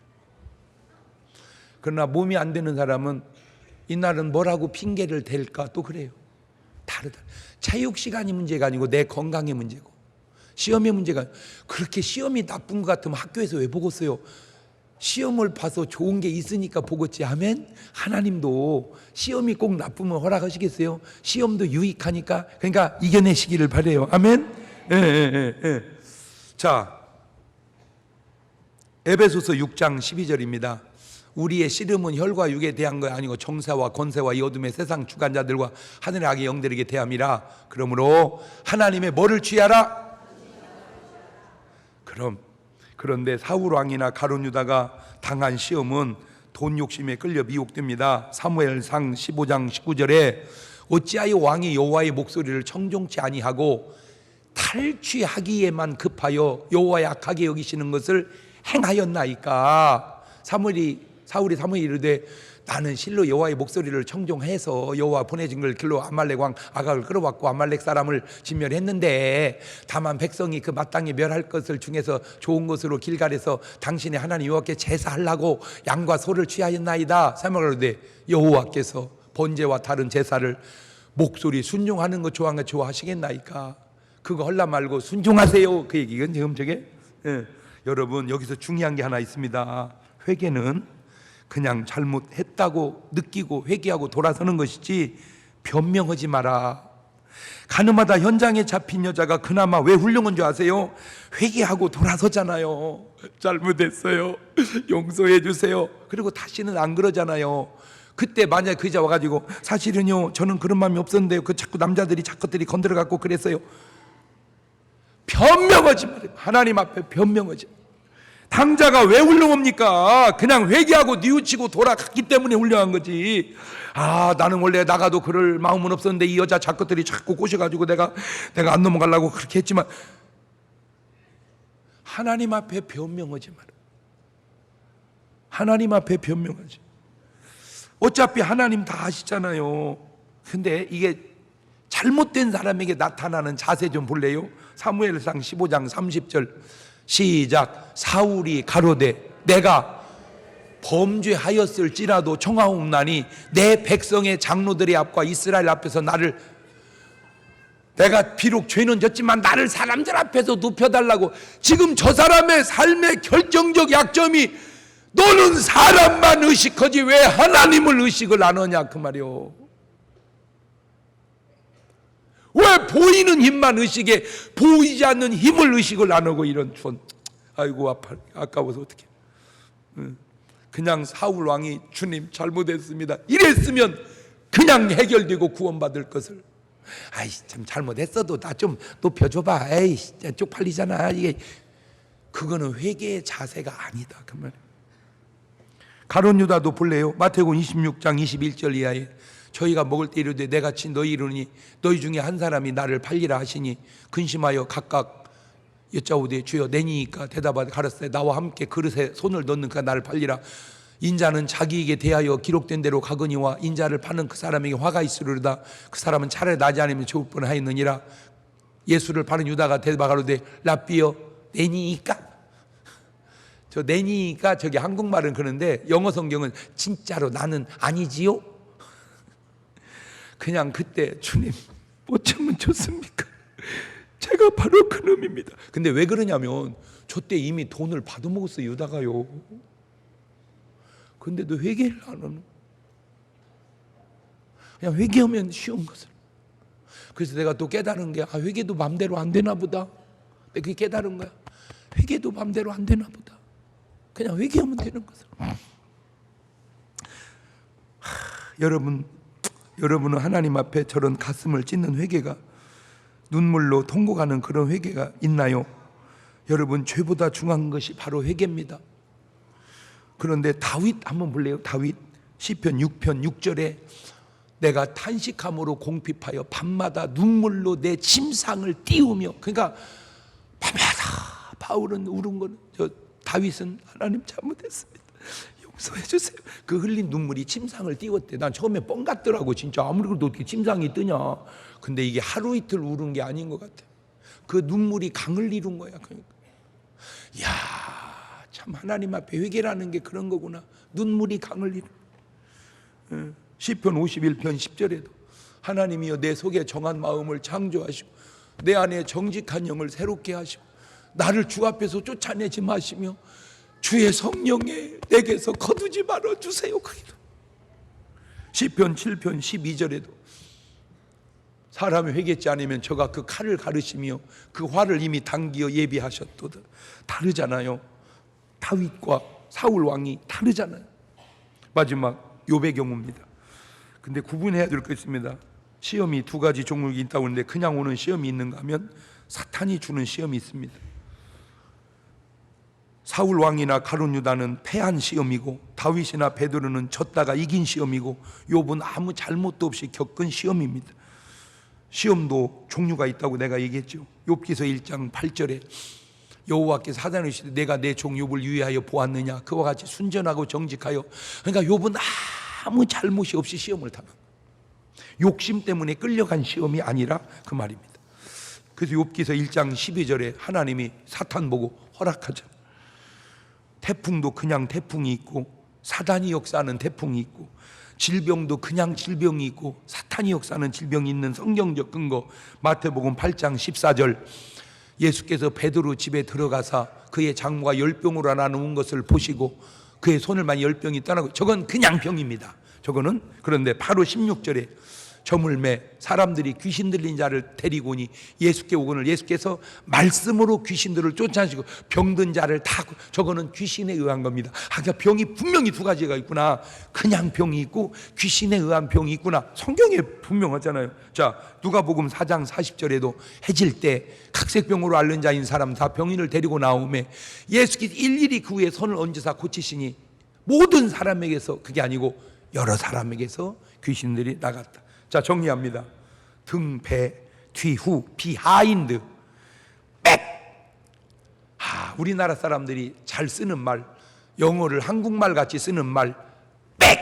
그러나 몸이 안 되는 사람은 이날은 뭐라고 핑계를 댈까 또 그래요. 다 다르다. 체육 시간이 문제가 아니고 내 건강의 문제고 시험의 문제가. 그렇게 시험이 나쁜 것 같으면 학교에서 왜 보겠어요? 시험을 봐서 좋은 게 있으니까 보겠지. 아멘. 하나님도 시험이 꼭 나쁘면 허락하시겠어요? 시험도 유익하니까. 그러니까 이겨내시기를 바래요. 아멘. 자, 에베소서 6장 12절입니다. 우리의 씨름은 혈과 육에 대한 거 아니고 정사와 권세와 이 어둠의 세상 주관자들과 하늘의 악의 영들에게 대함이라. 그러므로 하나님의 뭐를 취하라? 그런데 사울 왕이나 가룟 유다가 당한 시험은 돈 욕심에 끌려 미혹됩니다. 사무엘상 15장 19절에 어찌하여 왕이 여호와의 목소리를 청종치 아니하고 탈취하기에만 급하여 여호와의 악하게 여기시는 것을 행하였나이까. 사울이 사무엘이 이르되 나는 실로 여호와의 목소리를 청종해서 여호와 보내진 걸 길로 아말렉 왕 아각을 끌어왔고 아말렉 사람을 진멸했는데 다만 백성이 그 마땅히 멸할 것을 중에서 좋은 것으로 길갈에서 당신의 하나님 여호와께 제사하려고 양과 소를 취하였나이다. 사무엘이 이르되 여호와께서 번제와 다른 제사를 목소리 순종하는 것 좋아하시겠나이까. 그거 헐라 말고 순종하세요. 그 얘기건 지금 저게. 여러분 여기서 중요한 게 하나 있습니다. 회개는 그냥 잘못했다고 느끼고 회개하고 돌아서는 것이지 변명하지 마라. 가늠하다 현장에 잡힌 여자가 그나마 왜 훌륭한 줄 아세요? 회개하고 돌아서잖아요. 잘못했어요, 용서해 주세요. 그리고 다시는 안 그러잖아요. 그때 만약에 그 여자 와가지고 사실은요 저는 그런 마음이 없었는데요, 그 자꾸 자꾸들이 건드려갖고 그랬어요. 변명하지 말아요. 하나님 앞에 변명하지. 당자가 왜 훌륭합니까? 그냥 회개하고 뉘우치고 돌아갔기 때문에 훌륭한 거지. 나는 원래 나가도 그럴 마음은 없었는데 이 여자 자꾸들이 자꾸 꼬셔가지고 내가 안 넘어가려고 그렇게 했지만. 하나님 앞에 변명하지 마라. 하나님 앞에 변명하지. 어차피 하나님 다 아시잖아요. 근데 이게 잘못된 사람에게 나타나는 자세 좀 볼래요? 사무엘상 15장 30절 시작. 사울이 가로되 내가 범죄하였을지라도 청하옵나니 내 백성의 장로들의 앞과 이스라엘 앞에서 내가 비록 죄는 졌지만 나를 사람들 앞에서 눕혀달라고. 지금 저 사람의 삶의 결정적 약점이 너는 사람만 의식하지 왜 하나님을 의식을 안 하냐 그 말이요. 왜 보이는 힘만 의식해 보이지 않는 힘을 의식을 안 하고 이런 촌. 아이고 아까워서 어떡해. 그냥 사울 왕이 주님 잘못했습니다 이랬으면 그냥 해결되고 구원받을 것을. 아이 참 잘못했어도 나 좀 높여줘봐. 에이 쪽팔리잖아. 이게 그거는 회개의 자세가 아니다 그 말. 가룟 유다도 볼래요? 마태복음 26장 21절 이하에 저희가 먹을 때 이르되 내같이 너희 이르니 너희 중에 한 사람이 나를 팔리라 하시니 근심하여 각각 여짜오되 주여 내니까 대답하되 가라사대 나와 함께 그릇에 손을 넣는 그가 나를 팔리라. 인자는 자기에게 대하여 기록된 대로 가거니와 인자를 파는 그 사람에게 화가 있으리로다. 그 사람은 차라리 나지 않으면 죽을 뻔하였느니라. 예수를 파는 유다가 대답하되 랍비여 내니까. 저 내니까 저기 한국말은 그런데 영어 성경은 진짜로 나는 아니지요. 그냥 그때 주님 어쩌면 좋습니까? 제가 바로 그놈입니다. 근데 왜 그러냐면 저 때 이미 돈을 받아먹었어요 유다가요. 근데도 회개를 안 하는. 그냥 회개하면 쉬운 것을. 그래서 내가 또 깨달은 게 회개도 맘대로 안 되나 보다. 내가 그게 깨달은 거야. 회개도 맘대로 안 되나 보다. 그냥 회개하면 되는 것을. 여러분은 하나님 앞에 저런 가슴을 찢는 회개가 눈물로 통곡하는 그런 회개가 있나요? 여러분 죄보다 중요한 것이 바로 회개입니다. 그런데 다윗 한번 볼래요? 다윗 시편 6편 6절에 내가 탄식함으로 공핍하여 밤마다 눈물로 내 침상을 띄우며. 그러니까 밤마다 바울은 울은 거는 다윗은 하나님 잘못했습니다 용서해 주세요. 그 흘린 눈물이 침상을 띄웠대. 난 처음에 뻥 같더라고. 진짜 아무리 그래도 어떻게 침상이 뜨냐. 근데 이게 하루 이틀 울은 게 아닌 것 같아. 그 눈물이 강을 이룬 거야. 그러니까 야, 참 하나님 앞에 회개라는 게 그런 거구나. 눈물이 강을 이룬. 시편 51편 10절에도 하나님이여 내 속에 정한 마음을 창조하시고 내 안에 정직한 영을 새롭게 하시고 나를 주 앞에서 쫓아내지 마시며 주의 성령에 내게서 거두지 말아주세요. 시편 7편 12절에도 사람이 회개치 않으면 저가 그 칼을 가르시며 그 활을 이미 당기어 예비하셨도다. 다르잖아요. 다윗과 사울 왕이 다르잖아요. 마지막 욥의 경우입니다. 근데 구분해야 될 것 있습니다. 시험이 두 가지 종류가 있다고 하는데 그냥 오는 시험이 있는가 하면 사탄이 주는 시험이 있습니다. 사울 왕이나 가룟 유다는 패한 시험이고 다윗이나 베드로는 졌다가 이긴 시험이고 욥은 아무 잘못도 없이 겪은 시험입니다. 시험도 종류가 있다고 내가 얘기했죠. 욥기서 1장 8절에 여호와께서 사단을 이르시되 내가 내 종 욥을 유의하여 보았느냐 그와 같이 순전하고 정직하여. 그러니까 욥은 아무 잘못이 없이 시험을 당한 거예요. 욕심 때문에 끌려간 시험이 아니라 그 말입니다. 그래서 욥기서 1장 12절에 하나님이 사탄 보고 허락하잖아요. 태풍도 그냥 태풍이 있고 사단이 역사하는 태풍이 있고 질병도 그냥 질병이 있고 사탄이 역사하는 질병이 있는 성경적 근거. 마태복음 8장 14절 예수께서 베드로 집에 들어가사 그의 장모가 열병으로 나누는 것을 보시고 그의 손을 만이 열병이 떠나고 저건 그냥 병입니다. 저거는. 그런데 바로 16절에 저물매 사람들이 귀신 들린 자를 데리고 오니 예수께 오거늘 예수께서 말씀으로 귀신들을 쫓아내시고 병든 자를 다. 저거는 귀신에 의한 겁니다. 그러니까 병이 분명히 두 가지가 있구나. 그냥 병이 있고 귀신에 의한 병이 있구나. 성경에 분명하잖아요. 자, 누가복음 4장 40절에도 해질 때 각색병으로 앓는 자인 사람 다 병인을 데리고 나오매 예수께서 일일이 그 위에 손을 얹으사 고치시니 모든 사람에게서, 그게 아니고 여러 사람에게서 귀신들이 나갔다. 자, 정리합니다. 등, 배, 뒤, 후, 비하인드, 백. 우리나라 사람들이 잘 쓰는 말, 영어를 한국말 같이 쓰는 말, 백.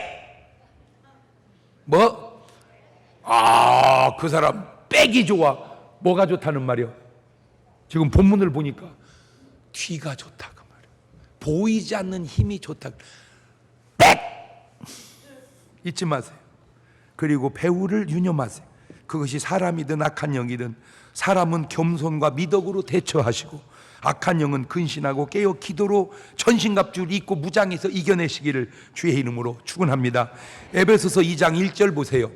뭐? 그 사람 백이 좋아. 뭐가 좋다는 말이요? 지금 본문을 보니까 뒤가 좋다 그 말이요. 보이지 않는 힘이 좋다. 백. 잊지 마세요. 그리고 배후를 유념하세요. 그것이 사람이든 악한 영이든 사람은 겸손과 미덕으로 대처하시고 악한 영은 근신하고 깨어 기도로 전신갑주를 입고 무장해서 이겨내시기를 주의 이름으로 축원합니다. 에베소서 2장 1절 보세요.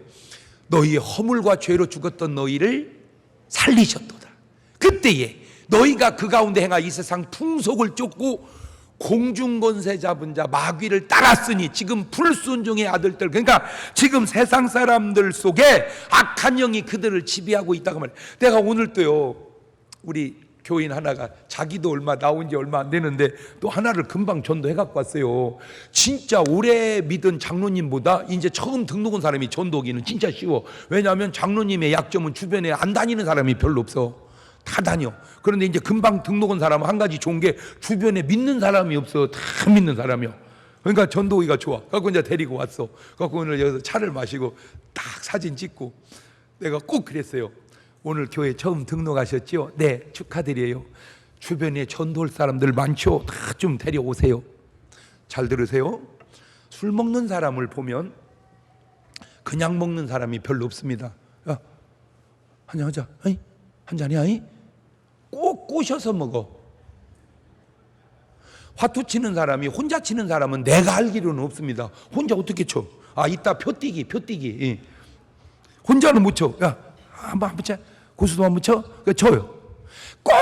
너희의 허물과 죄로 죽었던 너희를 살리셨도다. 그때에 너희가 그 가운데 행하 이 세상 풍속을 쫓고 공중권세 잡은 자 마귀를 따랐으니 지금 불순종의 아들들, 그러니까 지금 세상 사람들 속에 악한 영이 그들을 지배하고 있다고 말해요. 내가 오늘 또요, 우리 교인 하나가 자기도 나온 지 얼마 안 되는데 또 하나를 금방 전도해 갖고 왔어요. 진짜 오래 믿은 장로님보다 이제 처음 등록 온 사람이 전도하기는 진짜 쉬워. 왜냐하면 장로님의 약점은 주변에 안 다니는 사람이 별로 없어. 다 다녀. 그런데 이제 금방 등록 온 사람은 한 가지 좋은 게 주변에 믿는 사람이 없어. 다 믿는 사람이요. 그러니까 전도기가 좋아. 그래서 이제 데리고 왔어. 그래서 오늘 여기서 차를 마시고 딱 사진 찍고 내가 꼭 그랬어요. 오늘 교회 처음 등록하셨죠? 네, 축하드려요. 주변에 전도할 사람들 많죠? 다 좀 데려오세요. 잘 들으세요. 술 먹는 사람을 보면 그냥 먹는 사람이 별로 없습니다. 야, 한잔 하자. 아니? 한 잔이야? 꼭 꼬셔서 먹어. 화투 치는 사람이 혼자 치는 사람은 내가 알기로는 없습니다. 혼자 어떻게 쳐? 이따 표뛰기. 혼자는 못 쳐. 야, 한번 쳐. 고수도 한번 쳐. 쳐요. 꼭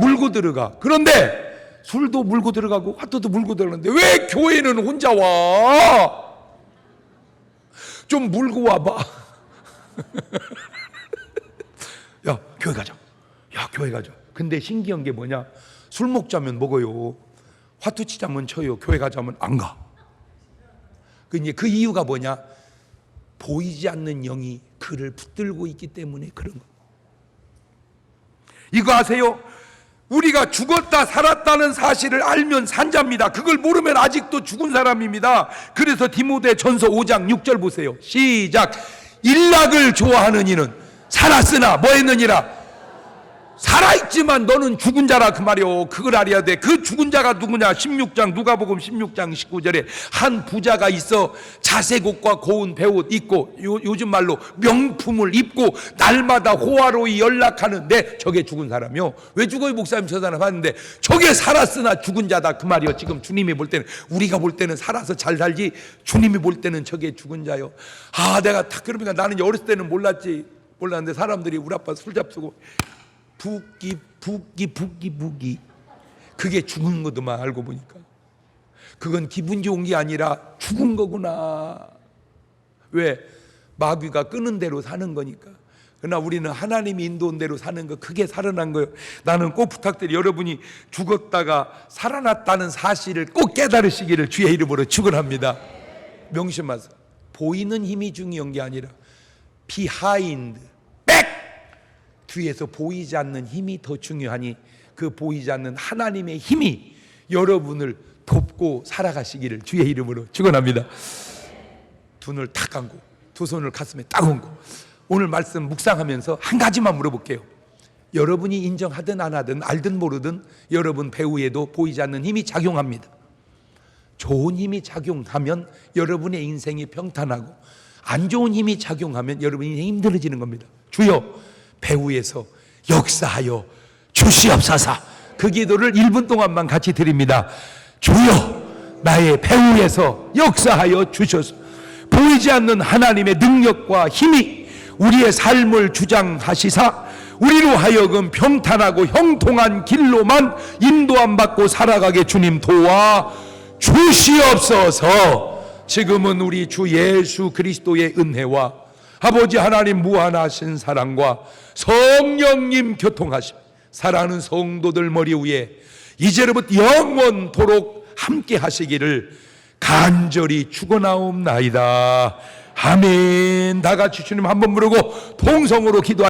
물고 들어가. 그런데 술도 물고 들어가고 화투도 물고 들어가는데 왜 교회는 혼자 와? 좀 물고 와봐. 야, 교회 가자. 근데 신기한 게 뭐냐? 술 먹자면 먹어요. 화투 치자면 쳐요. 교회 가자면 안 가. 그 이유가 뭐냐? 보이지 않는 영이 그를 붙들고 있기 때문에 그런 거. 이거 아세요? 우리가 죽었다 살았다는 사실을 알면 산자입니다. 그걸 모르면 아직도 죽은 사람입니다. 그래서 디모데 전서 5장 6절 보세요. 시작. 일락을 좋아하는 이는 살았으나 뭐 했느니라? 살아있지만 너는 죽은 자라 그 말이요. 그걸 알아야 돼. 그 죽은 자가 누구냐? 16장 누가복음 16장 19절에 한 부자가 있어 자색 옷과 고운 배옷 입고 요즘 말로 명품을 입고 날마다 호화로이 연락하는데 저게 죽은 사람이요. 왜 죽어요 목사님? 저 사람 하는데 저게 살았으나 죽은 자다 그 말이요. 지금 주님이 볼 때는, 우리가 볼 때는 살아서 잘 살지 주님이 볼 때는 저게 죽은 자요. 아 내가 다 그러니까 나는 어렸을 때는 몰랐는데 사람들이 우리 아빠 술 잡수고 붓기 그게 죽은 거더만. 알고 보니까 그건 기분 좋은 게 아니라 죽은 거구나. 왜? 마귀가 끄는 대로 사는 거니까. 그러나 우리는 하나님이 인도한 대로 사는 거, 그게 살아난 거예요. 나는 꼭 부탁드려 여러분이 죽었다가 살아났다는 사실을 꼭 깨달으시기를 주의 이름으로 축원합니다. 명심하세요. 보이는 힘이 중요한 게 아니라 비하인드 뒤에서 보이지 않는 힘이 더 중요하니 그 보이지 않는 하나님의 힘이 여러분을 돕고 살아가시기를 주의 이름으로 축원합니다. 두 눈을 탁 감고 두 손을 가슴에 딱 얹고 오늘 말씀 묵상하면서 한 가지만 물어볼게요. 여러분이 인정하든 안 하든 알든 모르든 여러분 배후에도 보이지 않는 힘이 작용합니다. 좋은 힘이 작용하면 여러분의 인생이 평탄하고 안 좋은 힘이 작용하면 여러분의 인생이 힘들어지는 겁니다. 주여 배후에서 역사하여 주시옵소서. 그 기도를 1분 동안만 같이 드립니다. 주여 나의 배후에서 역사하여 주셔서 보이지 않는 하나님의 능력과 힘이 우리의 삶을 주장하시사 우리로 하여금 평탄하고 형통한 길로만 인도함 받고 살아가게 주님 도와 주시옵소서. 지금은 우리 주 예수 그리스도의 은혜와 아버지 하나님 무한하신 사랑과 성령님 교통하심 사랑하는 성도들 머리 위에 이제로부터 영원토록 함께 하시기를 간절히 축원하옵나이다. 아멘. 다 같이 주님 한번 부르고 통성으로 기도하시겠습니다.